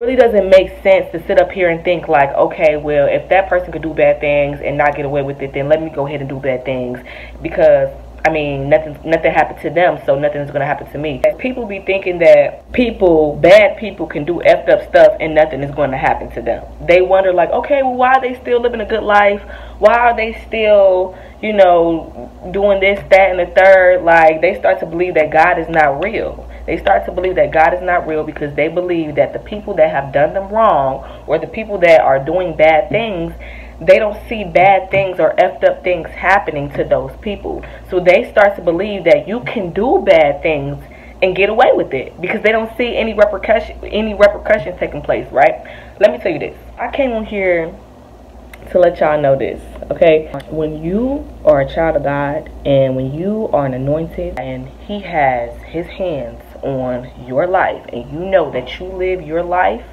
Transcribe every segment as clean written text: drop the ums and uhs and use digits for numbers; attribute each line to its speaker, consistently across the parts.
Speaker 1: Really doesn't make sense to sit up here and think like, okay, well, if that person could do bad things and not get away with it, then let me go ahead and do bad things, because I mean, nothing happened to them, so nothing's gonna happen to me. People be thinking that bad people can do effed up stuff and nothing is going to happen to them. They wonder like, okay, well, why are they still living a good life? Why are they still, you know, doing this, that, and the third? Like, they start to believe that God is not real. They start to believe that God is not real because they believe that the people that have done them wrong, or the people that are doing bad things, they don't see bad things or effed up things happening to those people. So they start to believe that you can do bad things and get away with it because they don't see any repercussions taking place, right? Let me tell you this. I came on here to let y'all know this, okay? When you are a child of God and when you are an anointed and He has His hands on your life, and you know that you live your life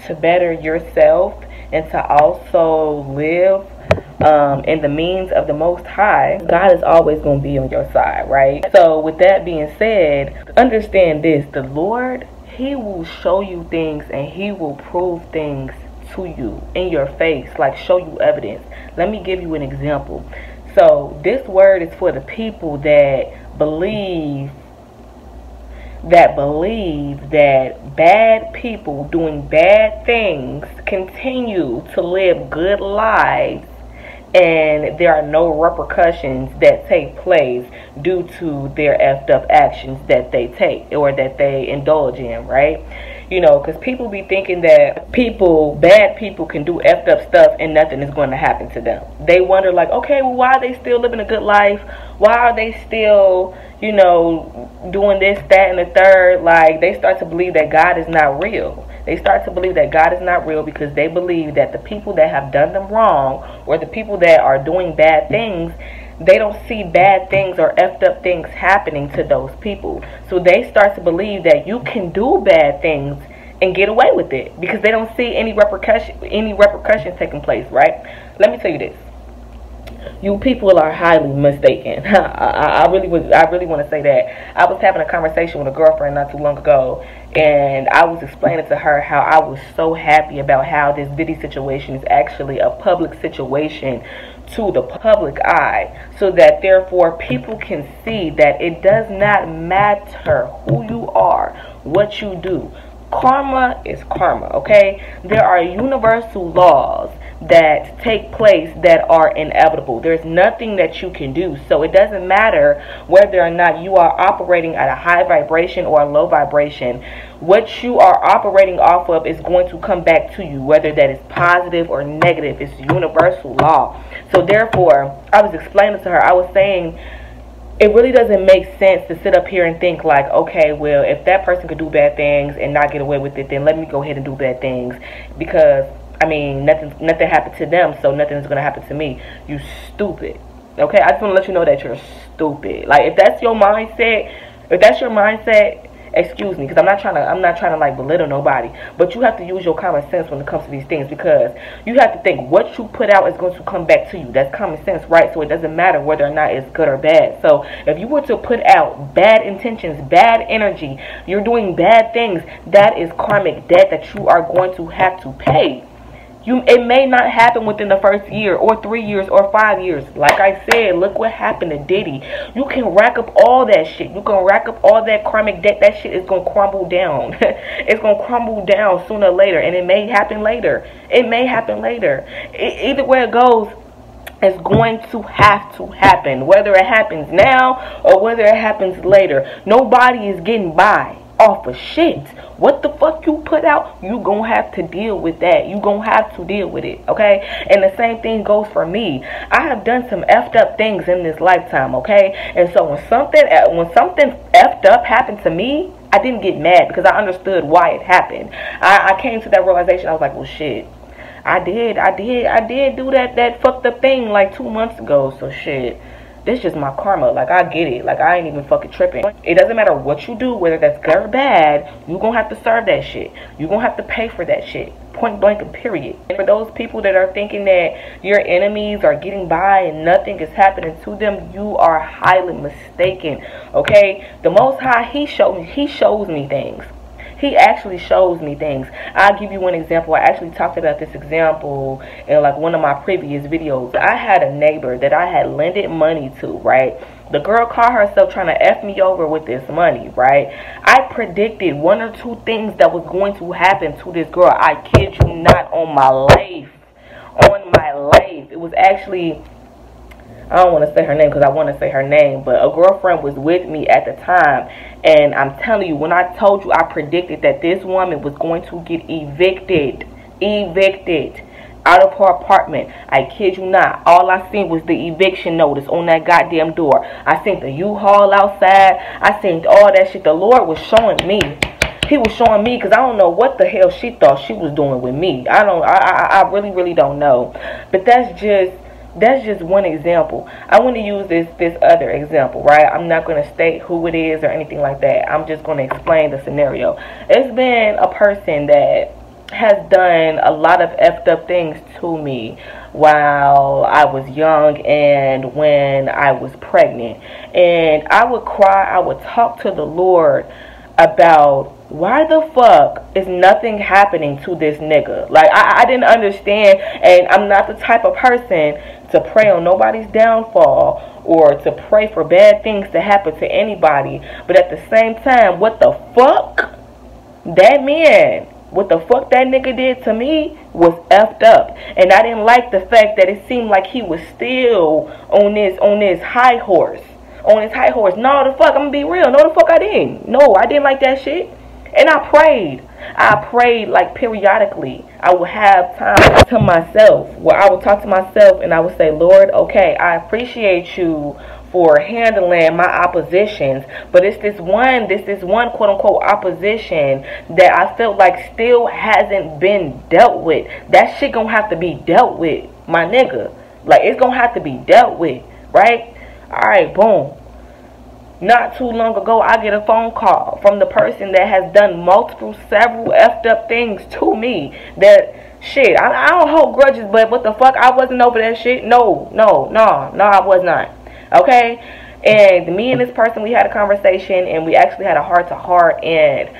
Speaker 1: to better yourself and to also live in the means of the Most High, God is always going to be on your side, right? So with that being said, understand this: the Lord, He will show you things and He will prove things to you in your face, like show you evidence. Let me give you an example. So this word is for the people that believe that bad people doing bad things continue to live good lives and there are no repercussions that take place due to their effed up actions that they take or that they indulge in, right? You know, because people be thinking that bad people can do effed up stuff and nothing is going to happen to them. They wonder like, okay, well, why are they still living a good life? Why are they still, you know, doing this, that, and the third? Like, they start to believe that God is not real. They start to believe that God is not real because they believe that the people that have done them wrong, or the people that are doing bad things, they don't see bad things or effed up things happening to those people. So they start to believe that you can do bad things and get away with it because they don't see any repercussions taking place, right? Let me tell you this. You people are highly mistaken. I really want to say that. I was having a conversation with a girlfriend not too long ago, and I was explaining to her how I was so happy about how this Diddy situation is actually a public situation to the public eye, so that therefore people can see that it does not matter who you are, what you do. Karma is karma, okay? There are universal laws that take place that are inevitable. There's nothing that you can do. So it doesn't matter whether or not you are operating at a high vibration or a low vibration. What you are operating off of is going to come back to you, whether that is positive or negative. It's universal law. So therefore, I was explaining to her, I was saying, it really doesn't make sense to sit up here and think like, okay, well, if that person could do bad things and not get away with it, then let me go ahead and do bad things, because I mean, nothing happened to them, so nothing's gonna happen to me. You stupid. Okay, I just want to let you know that you're stupid. Like, if that's your mindset, excuse me, because I'm not trying to like belittle nobody, but you have to use your common sense when it comes to these things, because you have to think what you put out is going to come back to you. That's common sense, right? So it doesn't matter whether or not it's good or bad. So if you were to put out bad intentions, bad energy, you're doing bad things, that is karmic debt that you are going to have to pay. It may not happen within the first year or 3 years or 5 years. Like I said, look what happened to Diddy. You can rack up all that shit. You can rack up all that karmic debt. That shit is going to crumble down. It's going to crumble down sooner or later. And it may happen later. It may happen later. Either way it goes, it's going to have to happen. Whether it happens now or whether it happens later. Nobody is getting by off of shit. What the fuck you put out, you gonna have to deal with that. You gonna have to deal with it, okay? And the same thing goes for me. I have done some effed up things in this lifetime, okay? And so when something effed up happened to me, I didn't get mad because I understood why it happened. I came to that realization. I was like, well, shit, I did do that fucked up thing like 2 months ago. So shit, this is just my karma. Like, I get it. Like, I ain't even fucking tripping. It doesn't matter what you do, whether that's good or bad, you gonna have to serve that shit. You gonna have to pay for that shit. Point blank and period. And for those people that are thinking that your enemies are getting by and nothing is happening to them, you are highly mistaken. Okay? The Most High, He shows me things. He actually shows me things. I'll give you one example. I actually talked about this example in like one of my previous videos. I had a neighbor that I had lended money to, right? The girl caught herself trying to F me over with this money, right? I predicted 1 or 2 things that was going to happen to this girl. I kid you not, on my life. On my life. It was actually, I don't want to say her name because I want to say her name, but a girlfriend was with me at the time, and I'm telling you, when I told you I predicted that this woman was going to get evicted out of her apartment, I kid you not, all I seen was the eviction notice on that goddamn door. I seen the U-Haul outside. I seen all that shit. The Lord was showing me. He was showing me, because I don't know what the hell she thought she was doing with me. I really don't know. But that's just one example. I want to use this other example, right? I'm not going to state who it is or anything like that. I'm just going to explain the scenario. It's been a person that has done a lot of effed up things to me while I was young and when I was pregnant. And I would cry, I would talk to the Lord about why the fuck is nothing happening to this nigga. Like, I didn't understand, and I'm not the type of person to pray on nobody's downfall or to pray for bad things to happen to anybody. But at the same time, what the fuck that man, what the fuck that nigga did to me was effed up. And I didn't like the fact that it seemed like he was still on this high horse. On his high horse. No, the fuck, I'm gonna be real. No, the fuck I didn't. No, I didn't like that shit. And I prayed like periodically. I would have time to myself where I would talk to myself and I would say, Lord, okay, I appreciate you for handling my oppositions, but it's this one quote unquote opposition that I felt like still hasn't been dealt with. That shit gonna have to be dealt with, my nigga. Like, it's gonna have to be dealt with, right? Alright, boom. Not too long ago, I get a phone call from the person that has done several effed up things to me. That shit, I don't hold grudges, but what the fuck, I wasn't over that shit. No, I was not. Okay? And me and this person, we had a conversation, and we actually had a heart-to-heart, and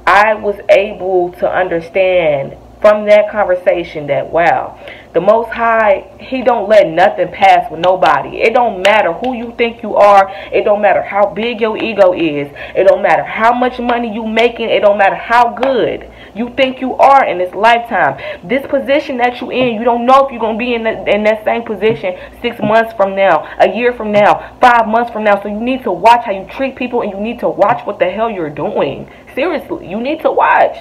Speaker 1: I was able to understand from that conversation that, wow, the Most High, He don't let nothing pass with nobody. It don't matter who you think you are. It don't matter how big your ego is. It don't matter how much money you making. It don't matter how good you think you are in this lifetime. This position that you in, you don't know if you're going to be in that same position 6 months from now, a year from now, 5 months from now. So you need to watch how you treat people, and you need to watch what the hell you're doing. Seriously, you need to watch.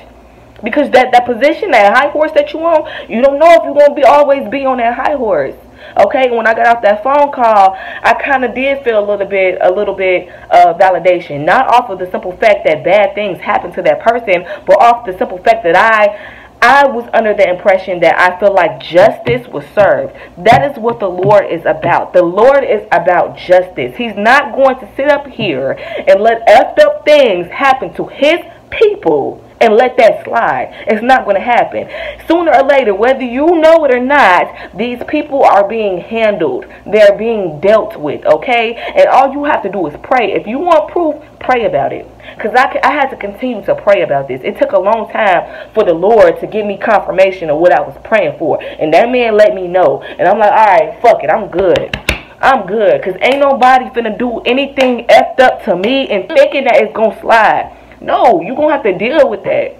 Speaker 1: Because that position, that high horse that you on, you don't know if you're going to always be on that high horse. Okay, when I got off that phone call, I kind of did feel a little bit of validation. Not off of the simple fact that bad things happened to that person, but off the simple fact that I was under the impression that I feel like justice was served. That is what the Lord is about. The Lord is about justice. He's not going to sit up here and let effed up things happen to His people and let that slide. It's not going to happen. Sooner or later, whether you know it or not, these people are being handled. They're being dealt with, okay? And all you have to do is pray. If you want proof, pray about it. Because I had to continue to pray about this. It took a long time for the Lord to give me confirmation of what I was praying for. And that man let me know. And I'm like, alright, fuck it, I'm good. I'm good. Because ain't nobody finna do anything effed up to me and thinking that it's gonna slide. No, you're going to have to deal with that.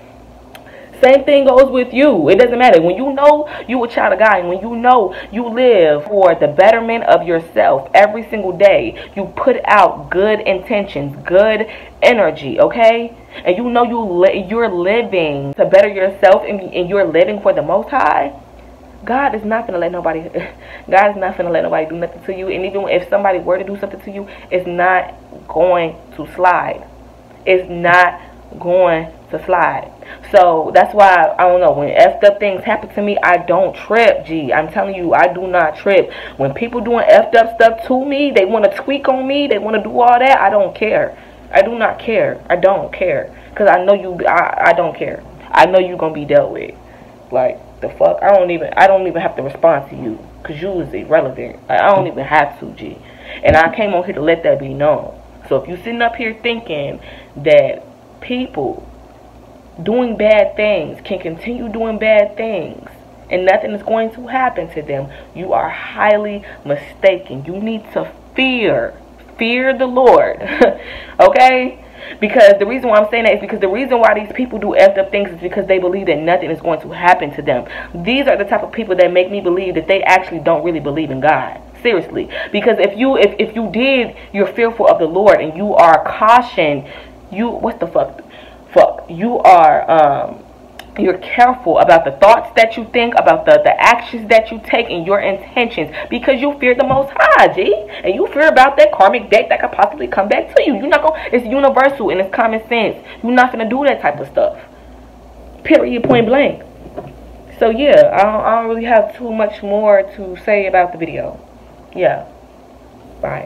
Speaker 1: Same thing goes with you. It doesn't matter. When you know you a child of God, and when you know you live for the betterment of yourself every single day, you put out good intentions, good energy, okay? And you know you're living to better yourself, and you're living for the Most High. God is not going to let nobody do nothing to you. And even if somebody were to do something to you, it's not going to slide. It's not going to slide. So that's why, I don't know, when effed up things happen to me, I don't trip, G. I'm telling you, I do not trip. When people doing effed up stuff to me, they want to tweak on me, they want to do all that, I don't care. I do not care. I don't care. Because I know I don't care. I know you're going to be dealt with. Like, the fuck? I don't even have to respond to you. Because you is irrelevant. I don't even have to, G. And I came on here to let that be known. So if you're sitting up here thinking that people doing bad things can continue doing bad things and nothing is going to happen to them, you are highly mistaken. You need to fear the Lord. Okay? Because the reason why I'm saying that is because the reason why these people do effed up things is because they believe that nothing is going to happen to them. These are the type of people that make me believe that they actually don't really believe in God. Seriously. Because if you're fearful of the Lord and you are cautioned, you're careful about the thoughts that you think, about the actions that you take, and your intentions, because you fear the Most High, G, and you fear about that karmic debt that could possibly come back to you. You're not gonna. It's universal and it's common sense. You're not gonna do that type of stuff. Period. Point blank. So yeah, I don't really have too much more to say about the video. Yeah. Bye.